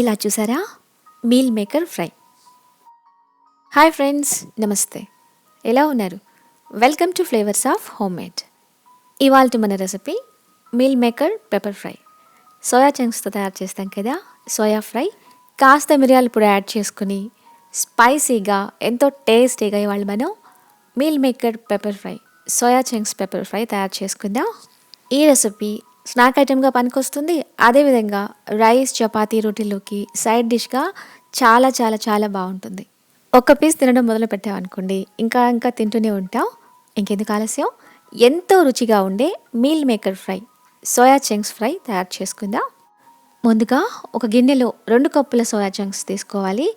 ఇలా చూసారా meal maker fry. Hi friends, నమస్తే. ఎలా ఉన్నారు? Welcome to flavours of homemade. ఇవాళ మన recipe meal maker pepper fry. Soya చంక్స్తో తయారు చేస్తాం కదా సోయా ఫ్రై. కాస్త మిరియాల పొడి యాడ్ చేసుకుని స్పైసీగా ఎంతో టేస్టీగా ఇవాళ మనం meal maker pepper fry, soya chunks pepper fry తయారు చేసుకుందాం. ఈ రెసిపీ స్నాక్ ఐటెంగా పనికొస్తుంది. అదేవిధంగా రైస్, చపాతీ, రోటీలోకి సైడ్ డిష్గా చాలా చాలా చాలా బాగుంటుంది. ఒక్క పీస్ తినడం మొదలు పెట్టామనుకోండి, ఇంకా ఇంకా తింటూనే ఉంటాం. ఇంకెందుకు ఆలస్యం, ఎంతో రుచిగా ఉండే meal maker fry, soya chunks fry తయారు చేసుకుందాం. ముందుగా ఒక గిన్నెలో 2 కప్పుల సోయా చంక్స్ తీసుకోవాలి.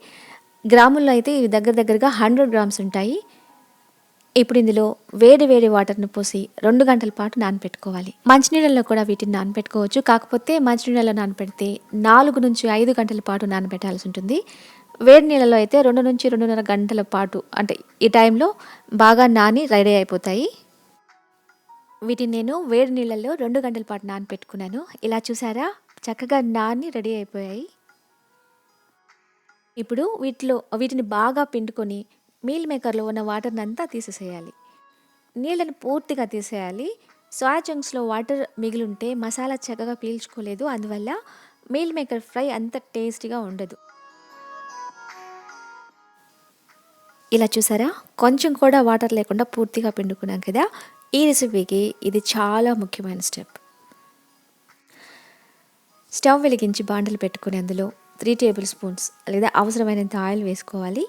గ్రాముల్లో అయితే ఇవి దగ్గరగా 100 గ్రామ్స్ ఉంటాయి. ఇప్పుడు ఇందులో వేడి వేడి వాటర్ను పోసి 2 గంటల పాటు నానపెట్టుకోవాలి. మంచినీళ్ళలో కూడా వీటిని నానపెట్టుకోవచ్చు. కాకపోతే మంచినీళ్ళలో నానపెడితే 4 నుంచి 5 గంటల పాటు నానపెట్టాల్సి ఉంటుంది. వేడి నీళ్ళలో అయితే 2 నుంచి 2.5 గంటల పాటు, అంటే ఈ టైంలో బాగా నాని రెడీ అయిపోతాయి. వీటిని నేను వేడి నీళ్ళల్లో 2 గంటల పాటు నానపెట్టుకున్నాను. ఇలా చూసారా, చక్కగా నాని రెడీ అయిపోయాయి. ఇప్పుడు వీటిని బాగా పిండుకొని మీల్ మేకర్లో ఉన్న వాటర్ని అంతా తీసేసేయాలి. నీళ్ళని పూర్తిగా తీసేయాలి. సోయా చంక్స్లో వాటర్ మిగిలింటే మసాలా చక్కగా పీల్చుకోలేదు, అందువల్ల మీల్ మేకర్ ఫ్రై అంత టేస్టీగా ఉండదు. ఇలా చూసారా, కొంచెం కూడా వాటర్ లేకుండా పూర్తిగా పిండుకున్నాం కదా. ఈ రెసిపీకి ఇది చాలా ముఖ్యమైన స్టెప్. స్టవ్ వెలిగించి బాండలు పెట్టుకుని అందులో 3 టేబుల్ స్పూన్స్ లేదా అవసరమైనంత ఆయిల్ వేసుకోవాలి.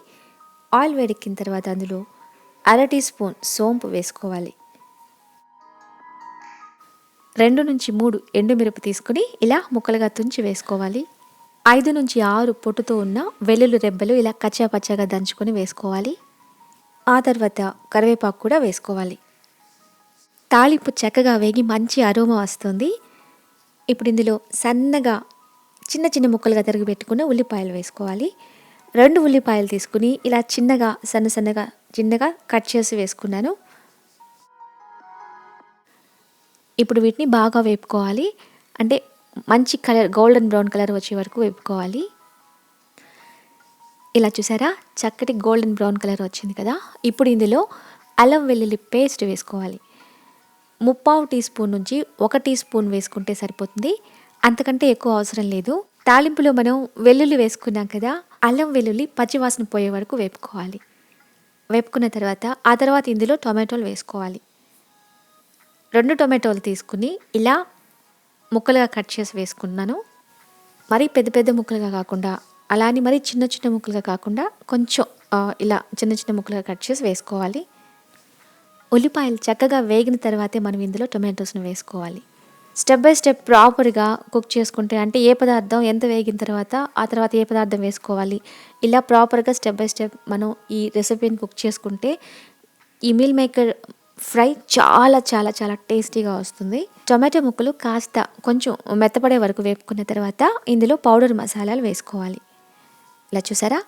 ఆయిల్ వేడెక్కిన తర్వాత అందులో 1/2 టీ స్పూన్ సోంపు వేసుకోవాలి. 2 నుంచి 3 ఎండుమిరప తీసుకుని ఇలా ముక్కలుగా తుంచి వేసుకోవాలి. 5 నుంచి 6 పొట్టుతో ఉన్న వెల్లుల్లి రెబ్బలు ఇలా కచ్చా పచ్చగా దంచుకొని వేసుకోవాలి. ఆ తర్వాత కరివేపాకు కూడా వేసుకోవాలి. తాలింపు చక్కగా వేగి మంచి అరోమా వస్తుంది. ఇప్పుడు ఇందులో సన్నగా చిన్న చిన్న ముక్కలుగా తరిగి పెట్టుకున్న ఉల్లిపాయలు వేసుకోవాలి. 2 ఉల్లిపాయలు తీసుకుని ఇలా చిన్నగా కట్ చేసి వేసుకున్నాను. ఇప్పుడు వీటిని బాగా వేపుకోవాలి. అంటే మంచి కలర్, గోల్డెన్ బ్రౌన్ కలర్ వచ్చే వరకు వేపుకోవాలి. ఇలా చూసారా, చక్కటి గోల్డెన్ బ్రౌన్ కలర్ వచ్చింది కదా. ఇప్పుడు ఇందులో అల్లం వెల్లుల్లి పేస్ట్ వేసుకోవాలి. 3/4 టీ స్పూన్ నుంచి 1 టీ స్పూన్ వేసుకుంటే సరిపోతుంది, అంతకంటే ఎక్కువ అవసరం లేదు. తాలింపులో మనం వెల్లుల్లి వేసుకున్నాం కదా, అల్లం వెల్లుల్లి పచ్చివాసన పోయే వరకు వేపుకోవాలి. వేపుకున్న తర్వాత ఇందులో టొమాటోలు వేసుకోవాలి. 2 టొమాటోలు తీసుకుని ఇలా ముక్కలుగా కట్ చేసి వేసుకున్నాను. మరీ పెద్ద పెద్ద ముక్కలుగా కాకుండా, అలానే మరీ చిన్న చిన్న ముక్కలుగా కాకుండా కొంచెం ఇలా చిన్న చిన్న ముక్కలుగా కట్ చేసి వేసుకోవాలి. ఉల్లిపాయలు చక్కగా వేగిన తర్వాతే మనం ఇందులో టొమాటోస్ని వేసుకోవాలి. స్టెప్ బై స్టెప్ ప్రాపర్గా కుక్ చేసుకుంటే, అంటే ఏ పదార్థం ఎంత వేగిన తర్వాత ఆ తర్వాత ఏ పదార్థం వేసుకోవాలి, ఇలా ప్రాపర్గా స్టెప్ బై స్టెప్ మనం ఈ రెసిపీని కుక్ చేసుకుంటే ఈ మీల్ మేకర్ ఫ్రై చాలా చాలా చాలా టేస్టీగా వస్తుంది. టొమాటో ముక్కలు కాస్త కొంచెం మెత్తపడే వరకు వేపుకున్న తర్వాత ఇందులో పౌడర్ మసాలాలు వేసుకోవాలి. ఇలా చూసారా,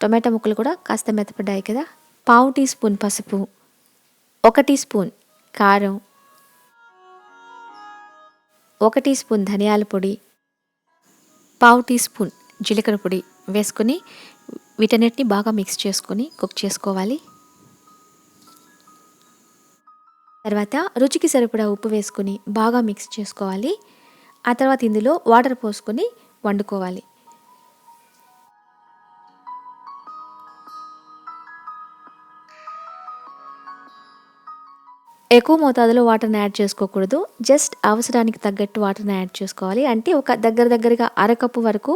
టొమాటో ముక్కలు కూడా కాస్త మెత్తపడ్డాయి కదా. 1/2 టీ స్పూన్ పసుపు, 1 టీ స్పూన్ కారం, 1 టీ స్పూన్ ధనియాల పొడి, 1/2 టీ స్పూన్ జీలకర్ర పొడి వేసుకొని వీటన్నిటిని బాగా మిక్స్ చేసుకొని కుక్ చేసుకోవాలి. తర్వాత రుచికి సరిపడా ఉప్పు వేసుకొని బాగా మిక్స్ చేసుకోవాలి. ఆ తర్వాత ఇందులో వాటర్ పోసుకొని వండుకోవాలి. ఎక్కువ మోతాదులో వాటర్ని యాడ్ చేసుకోకూడదు, జస్ట్ అవసరానికి తగ్గట్టు వాటర్ని యాడ్ చేసుకోవాలి. అంటే ఒక దగ్గరగా అరకప్పు వరకు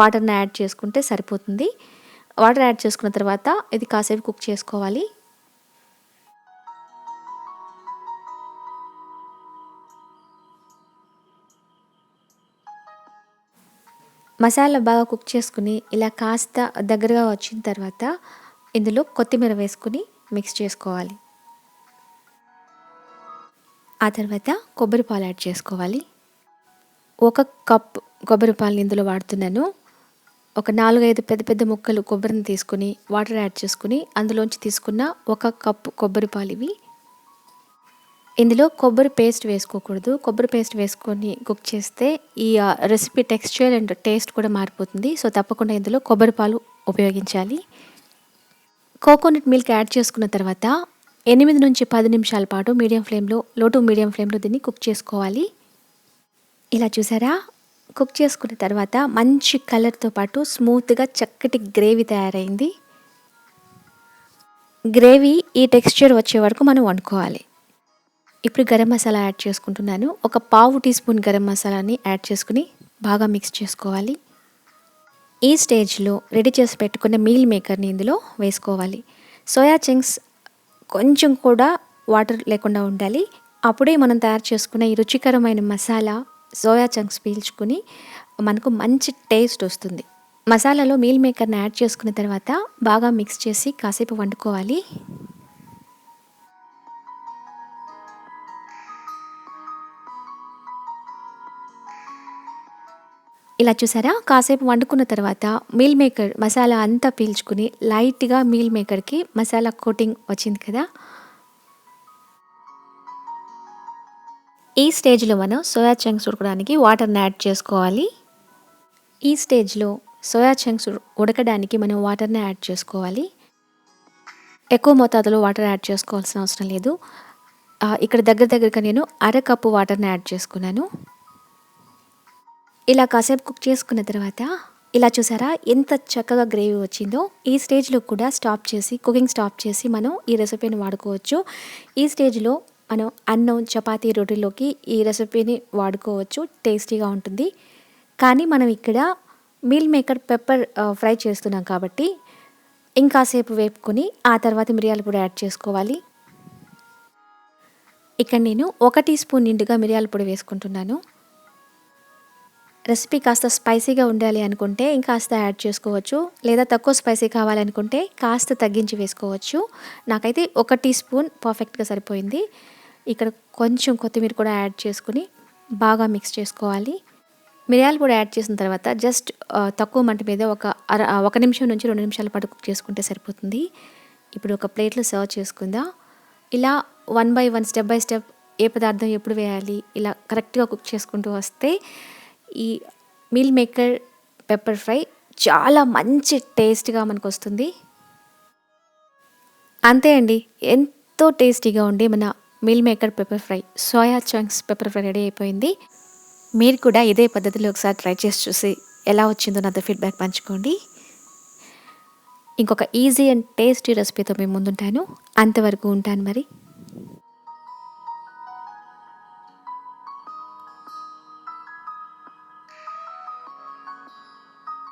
వాటర్ని యాడ్ చేసుకుంటే సరిపోతుంది. వాటర్ యాడ్ చేసుకున్న తర్వాత ఇది కాసేపు కుక్ చేసుకోవాలి. మసాలా బాగా కుక్ చేసుకుని ఇలా కాస్త దగ్గరగా వచ్చిన తర్వాత ఇందులో కొత్తిమీర వేసుకుని మిక్స్ చేసుకోవాలి. ఆ తర్వాత కొబ్బరి పాలు యాడ్ చేసుకోవాలి. 1 కప్ కొబ్బరి పాలు ఇందులో వాడుతున్నాను. ఒక 4-5 పెద్ద పెద్ద ముక్కలు కొబ్బరిని తీసుకుని వాటర్ యాడ్ చేసుకుని అందులోంచి తీసుకున్న 1 కప్పు కొబ్బరి పాలు ఇవి. ఇందులో కొబ్బరి పేస్ట్ వేసుకోకూడదు. కొబ్బరి పేస్ట్ వేసుకొని కుక్ చేస్తే ఈ రెసిపీ టెక్స్చర్ అండ్ టేస్ట్ కూడా మారిపోతుంది. సో, తప్పకుండా ఇందులో కొబ్బరి పాలు ఉపయోగించాలి. కోకోనట్ మిల్క్ యాడ్ చేసుకున్న తర్వాత 8-10 నిమిషాల పాటు లో టు మీడియం ఫ్లేమ్‌లో దీన్ని కుక్ చేసుకోవాలి. ఇలా చూసారా? కుక్ చేసుకున్న తర్వాత మంచి కలర్‌తో పాటు స్మూత్‌గా చక్కటి గ్రేవీ తయారైంది. గ్రేవీ ఈ టెక్స్చర్ వచ్చే వరకు మనం వండుకోవాలి. ఇప్పుడు గరం మసాలా యాడ్ చేసుకుంటున్నాను. ఒక పావు టీ స్పూన్ గరం మసాలాని యాడ్ చేసుకుని బాగా మిక్స్ చేసుకోవాలి. ఈ స్టేజ్‌లో రెడీ చేసి పెట్టుకున్న మీల్ మేకర్‌ని ఇందులో వేసుకోవాలి. సోయా చంక్స్ కొంచెం కూడా వాటర్ లేకుండా ఉండాలి. అప్పుడే మనం తయారు చేసుకున్న ఈ రుచికరమైన మసాలా సోయా చంక్స్ పీల్చుకుని మనకు మంచి టేస్ట్ వస్తుంది. మసాలాలో మీల్ మేకర్‌ని యాడ్ చేసుకున్న తర్వాత బాగా మిక్స్ చేసి కాసేపు వండుకోవాలి. ఇలా చూసారా? కాసేపు వండుకున్న తర్వాత మీల్ మేకర్ మసాలా అంతా పీల్చుకుని లైట్‌గా మీల్ మేకర్‌కి మసాలా కోటింగ్ వచ్చింది కదా! ఈ స్టేజ్‌లో మనం సోయా చంక్స్ ఉడకడానికి వాటర్‌ని యాడ్ చేసుకోవాలి. ఈ స్టేజ్‌లో సోయా చంక్స్ ఉడకడానికి మనం వాటర్‌ని యాడ్ చేసుకోవాలి. ఎక్కువ మోతాదులో వాటర్ యాడ్ చేసుకోవాల్సిన అవసరం లేదు. ఇక్కడ దగ్గరగా నేను అరకప్పు వాటర్‌ని యాడ్ చేసుకున్నాను. ఇలా కాసేపు కుక్ చేసుకున్న తర్వాత ఇలా చూసారా? ఎంత చక్కగా గ్రేవీ వచ్చిందో. ఈ స్టేజ్‌లో కూడా కుకింగ్ స్టాప్ చేసి మనం ఈ రెసిపీని వాడుకోవచ్చు. ఈ స్టేజ్‌లో మనం అన్నం, చపాతీ, రోటీలోకి ఈ రెసిపీని వాడుకోవచ్చు. టేస్టీగా ఉంటుంది. కానీ మనం ఇక్కడ మీల్ మేకర్ పెప్పర్ ఫ్రై చేస్తున్నాం కాబట్టి ఇంకాసేపు వేపుకొని ఆ తర్వాత మిరియాల పొడి యాడ్ చేసుకోవాలి. ఇక్కడ నేను 1 టీ స్పూన్ నిండుగా మిరియాల పొడి వేసుకుంటున్నాను. రెసిపీ కాస్త స్పైసీగా ఉండాలి అనుకుంటే ఇంకాస్త యాడ్ చేసుకోవచ్చు. లేదా తక్కువ స్పైసీ కావాలనుకుంటే కాస్త తగ్గించి వేసుకోవచ్చు. నాకైతే 1 టీ స్పూన్ పర్ఫెక్ట్‌గా సరిపోయింది. ఇక్కడ కొంచెం కొత్తిమీర కూడా యాడ్ చేసుకుని బాగా మిక్స్ చేసుకోవాలి. మిరియాల పొడి యాడ్ చేసిన తర్వాత జస్ట్ తక్కువ మంట మీద 1 నిమిషం నుంచి 2 నిమిషాల పాటు కుక్ చేసుకుంటే సరిపోతుంది. ఇప్పుడు ఒక ప్లేట్‌లో సర్వ్ చేసుకుందాం. ఇలా one by one, step by step ఏ పదార్థం ఎప్పుడు వేయాలి ఇలా కరెక్ట్‌గా కుక్ చేసుకుంటూ వస్తే ఈ మీల్ మేకర్ పెప్పర్ ఫ్రై చాలా మంచి టేస్ట్‌గా మనకొస్తుంది. అంతే అండి. ఎంతో టేస్టీగా ఉండే మన meal maker pepper fry, soya chunks pepper fry ready అయిపోయింది. మీరు కూడా ఇదే పద్ధతిలో ఒకసారి ట్రై చేసి చూసి ఎలా వచ్చిందో నాతో ఫీడ్‌బ్యాక్ పంచుకోండి. ఇంకొక ఈజీ అండ్ టేస్టీ రెసిపీతో మీ ముందుంటాను. అంతవరకు ఉంటాను మరి.